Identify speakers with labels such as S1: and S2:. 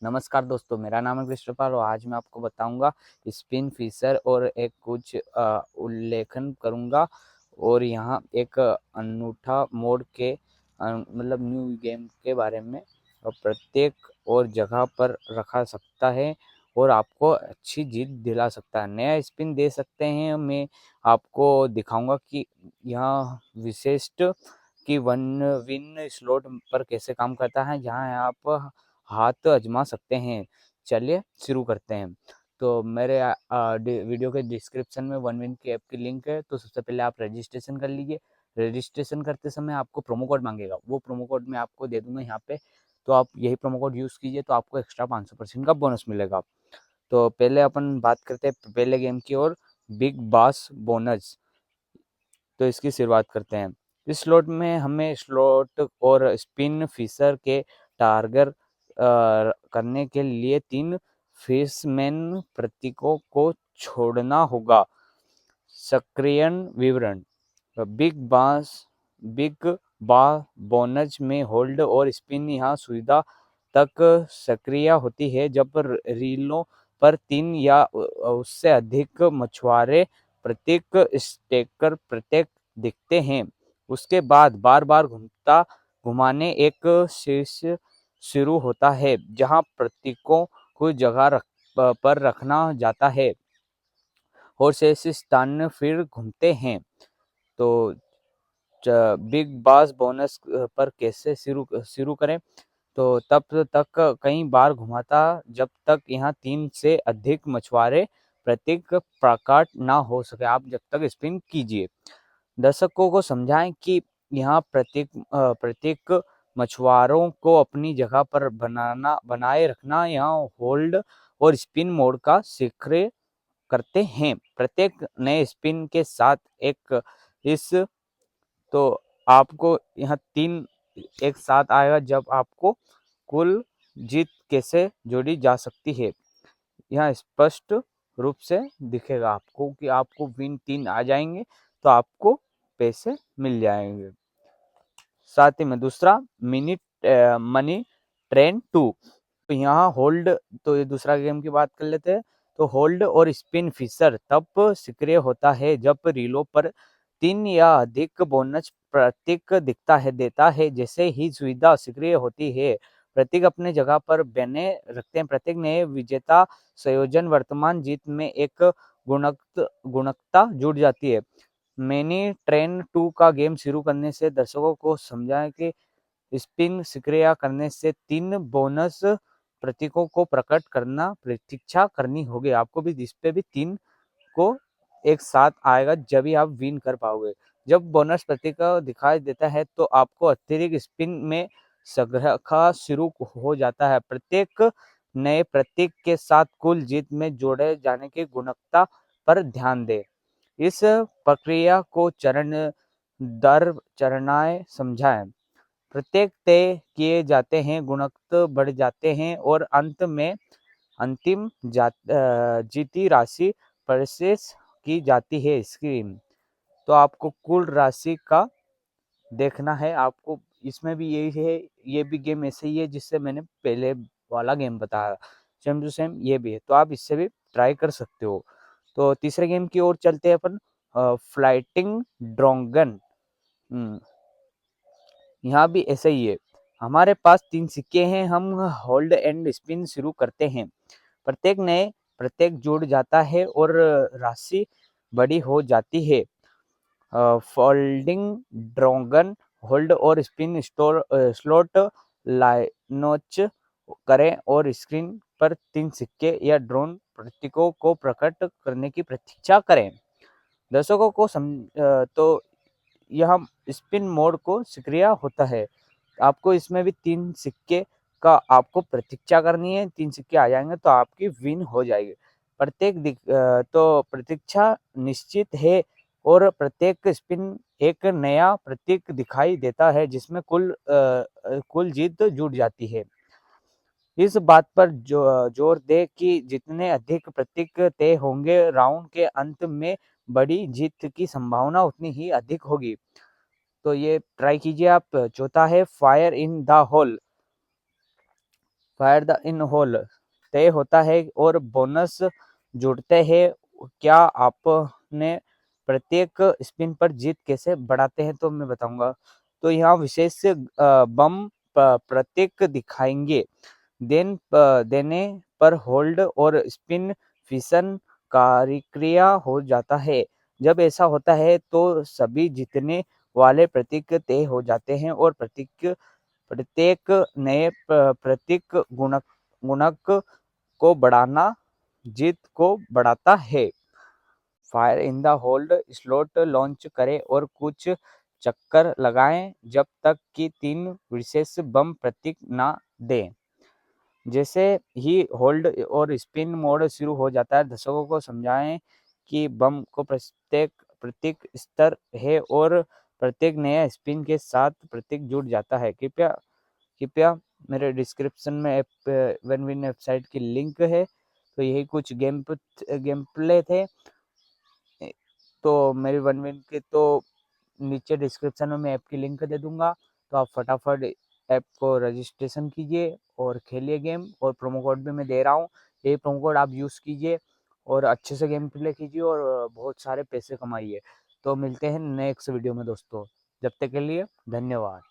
S1: नमस्कार दोस्तों, मेरा नाम है क्रिस्टोफर और आज मैं आपको बताऊंगा स्पिन फिशर और एक कुछ उल्लेखन करूंगा और यहाँ एक अनूठा मोड के मतलब न्यू गेम के बारे में और प्रत्येक और जगह पर रखा सकता है और आपको अच्छी जीत दिला सकता है, नया स्पिन दे सकते हैं। मैं आपको दिखाऊंगा कि यहाँ विशिष्ट कि वन विन स्लॉट पर कैसे काम करता है, जहाँ आप हाथ आजमा सकते हैं। चलिए शुरू करते हैं। तो मेरे वीडियो के डिस्क्रिप्शन में वन विन की ऐप की लिंक है, तो सबसे पहले आप रजिस्ट्रेशन कर लीजिए। रजिस्ट्रेशन करते समय आपको प्रोमो कोड मांगेगा, वो प्रोमो कोड मैं आपको दे दूंगा यहाँ पे, तो आप यही प्रोमो कोड यूज़ कीजिए तो आपको एक्स्ट्रा 500% का बोनस मिलेगा। तो पहले अपन बात करते हैं पहले गेम की और बिग बास बोनस। तो इसकी शुरुआत करते हैं। इस स्लॉट में हमें स्लॉट और स्पिन फिशर के टारगेट करने के लिए 3 फिशमैन प्रतीकों को छोड़ना होगा। सक्रियण विवरण: बिग बा बोनस में होल्ड और स्पिन यहाँ सुविधा तक सक्रिय होती है जब रीलों पर 3 या उससे अधिक मछुआरे प्रत्येक स्टेकर प्रत्येक दिखते हैं। उसके बाद बार बार घुमाने एक शीर्ष शुरू होता है जहां प्रतीकों को पर रखना जाता है और शेष स्थान फिर घूमते हैं। तो बिग बास बोनस पर कैसे शुरू करें, तो तब तक कई बार घुमाता जब तक यहाँ 3 से अधिक मछुआरे प्रतीक प्रकट ना हो सके, आप जब तक स्पिन कीजिए। दर्शकों को समझाएं कि यहाँ प्रत्येक मछुआरों को अपनी जगह पर बनाए रखना यहाँ होल्ड और स्पिन मोड का सक्रिय करते हैं। प्रत्येक नए स्पिन के साथ एक इस तो आपको यहाँ 3 एक साथ आएगा जब आपको कुल जीत कैसे जोड़ी जा सकती है, यहाँ स्पष्ट रूप से दिखेगा आपको कि आपको विन 3 आ जाएंगे तो आपको पैसे मिल जाएंगे। साथ ही में दूसरा मनी ट्रेन 2। तो यहाँ होल्ड, तो ये दूसरा गेम की बात कर लेते हैं। तो होल्ड और स्पिन फिशर तब सक्रिय होता है जब रीलों पर 3 या अधिक बोनस प्रतीक देता है। जैसे ही सुविधा सक्रिय होती है, प्रतीक अपने जगह पर बने रखते हैं। प्रत्येक नए विजेता संयोजन वर्तमान जीत में एक गुणकता जुड़ जाती है। मैनी ट्रेन 2 का गेम शुरू करने से दर्शकों को समझाएं कि स्पिन सक्रिय करने से 3 बोनस प्रतीकों को प्रकट करना प्रतीक्षा करनी होगी। आपको भी इस पे भी 3 को एक साथ आएगा जब ही आप विन कर पाओगे। जब बोनस प्रतीक दिखाई देता है तो आपको अतिरिक्त स्पिन में संग्रह का शुरू हो जाता है। प्रत्येक नए प्रतीक के साथ कुल जीत में जोड़े जाने की गुणवत्ता पर ध्यान दें। इस प्रक्रिया को चरण दर चरणाए समझाएं। प्रत्येक तय किए जाते हैं, गुणक बढ़ जाते हैं और अंत में अंतिम जीती राशि प्रोसेस की जाती है स्क्रीन। तो आपको कुल राशि का देखना है। आपको इसमें भी यही है, ये भी गेम ऐसे ही है जिससे मैंने पहले वाला गेम बताया, सेम टू सेम ये भी है, तो आप इससे भी ट्राई कर सकते हो। तो तीसरे गेम की ओर चलते हैं अपन। Flighting dragon. यहाँ भी ऐसा ही है। हमारे पास 3 सिक्के हैं, हम होल्ड एंड स्पिन शुरू करते हैं। प्रत्येक जुड़ जाता है और राशि बड़ी हो जाती है। फोल्डिंग ड्रैगन होल्ड और स्पिन स्लॉट लाइनोच करें और स्क्रीन पर 3 सिक्के या ड्रोन प्रतीकों को प्रकट करने की प्रतीक्षा करें। दर्शकों को तो यह स्पिन मोड को सक्रिय होता है। आपको इसमें भी 3 सिक्के का आपको प्रतीक्षा करनी है। 3 सिक्के आ जाएंगे तो आपकी विन हो जाएगी। तो प्रतीक्षा निश्चित है और प्रत्येक स्पिन एक नया प्रतीक दिखाई देता है जिसमें कुल जीत जुड़ जाती है। इस बात पर जोर दे कि जितने अधिक प्रतीक तय होंगे, राउंड के अंत में बड़ी जीत की संभावना उतनी ही अधिक होगी। तो ये ट्राई कीजिए आप। चौथा है fire in the hole. Fire the in hole तय होता है और बोनस जुड़ते हैं। क्या आपने प्रत्येक स्पिन पर जीत कैसे बढ़ाते हैं तो मैं बताऊंगा। तो यहाँ विशेष बम प्रत्येक दिखाएंगे। देने पर होल्ड और स्पिन फिशन कार्यक्रिया हो जाता है। जब ऐसा होता है तो सभी जीतने वाले प्रतीक तय हो जाते हैं और प्रत्येक नए प्रतीक गुणक को बढ़ाना जीत को बढ़ाता है। Fire in the hold slot launch करें और कुछ चक्कर लगाएं जब तक कि 3 विशेष बम प्रतीक ना दें। जैसे ही होल्ड और स्पिन मोड शुरू हो जाता है, दर्शकों को समझाएं कि बम को प्रत्येक स्तर है और प्रत्येक नया स्पिन के साथ प्रतीक जुड़ जाता है। कृपया कृपया मेरे डिस्क्रिप्शन में वन विन वेबसाइट की लिंक है। तो यही कुछ गेम प्ले थे। तो मेरी वन विन के तो नीचे डिस्क्रिप्शन में मैं ऐप की लिंक दे दूंगा। तो आप फटाफट ऐप को रजिस्ट्रेशन कीजिए और खेलिए गेम। और प्रोमो कोड भी मैं दे रहा हूँ, ये प्रोमो कोड आप यूज़ कीजिए और अच्छे से गेम प्ले कीजिए और बहुत सारे पैसे कमाइए। तो मिलते हैं नेक्स्ट वीडियो में दोस्तों, जब तक के लिए धन्यवाद।